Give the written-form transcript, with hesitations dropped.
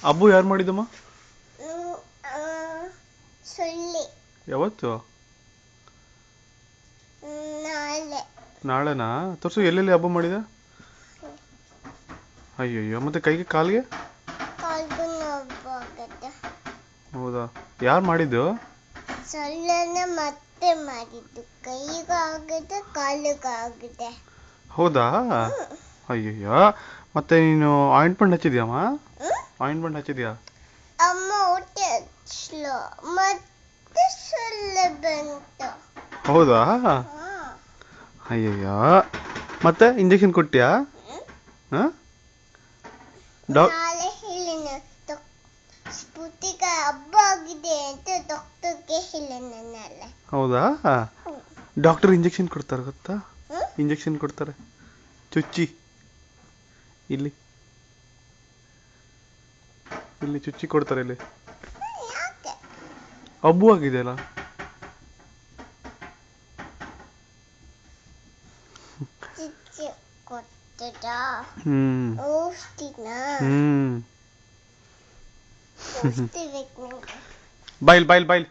ಹಬ್ಬು ಯಾರು ಮಾಡಿದಮ್ಮ? ಸೊಳ್ಳೆ. ಯಾವತ್ತು? ನಾಳೆ. ನಾಳೆನಾ? ತೋರ್ಸು, ಎಲ್ಲೆಲ್ಲಿ ಹಬ್ಬ ಮಾಡಿದ? ಅಯ್ಯಯ್ಯೋ, ಮತ್ತೆ ಕೈಗೆ ಕಾಲಿಗೆ? ಕಾಲ್ಗೂ ನೋವಾಗುತ್ತೆ. ಹೌದಾ? ಯಾರು ಮಾಡಿದ್ದು? ಸೊಳ್ಳೆನ ಮತ್ತೆ ಮಾಡಿದ್ದು. ಕೈಗಾಗುತ್ತೆ, ಕಾಲಿಗಾಗುತ್ತೆ. ಹೌದಾ? ಅಯ್ಯಯ್ಯೋ, ಮತ್ತೆ ನೀನು ಆಯಿಂಟ್ಮೆಂಟ್ ಹಚ್ಚಿದ್ಯಾಮ್ಮ? ಆಯಿಂಟ್ಮೆಂಟ್ ಹಚ್ಚಿದ್ಯಾ? ಅಮ್ಮ ಹೊಟ್ಟೆ ಹಚ್ಲು ಮತ್ತೆ ಸೊಳ್ಳೆ ಬಂತು. ಹೌದಾ? ಅಯ್ಯಯ್ಯೋ, ಮತ್ತೆ ಇಂಜೆಕ್ಷನ್ ಕೊಟ್ಟಿಯಾ? ನಾಳೆ ಹೇಳಿನ ಸ್ಫೂರ್ತಿಗೆ ಹಬ್ಬ ಆಗಿದೆ ಅಂತ ಡಾಕ್ಟರ್ಗೆ ಹೇಳಿನಲ್ಲ. ಹೌದಾ? ಡಾಕ್ಟರ್ ಇಂಜೆಕ್ಷನ್ ಕೊಡ್ತಾರೆ ಗೊತ್ತಾ? ಇಂಜೆಕ್ಷನ್ ಕೊಡ್ತಾರೆ ಚುಚ್ಚಿ. ಇಲ್ಲಿ ಇಲ್ಲಿ ಚುಚ್ಚಿ ಕೊಡ್ತಾರೆ. ಇಲ್ಲಿ ಹಬ್ಬು ಆಗಿದೆಯಲ್ಲ. Boil boil boil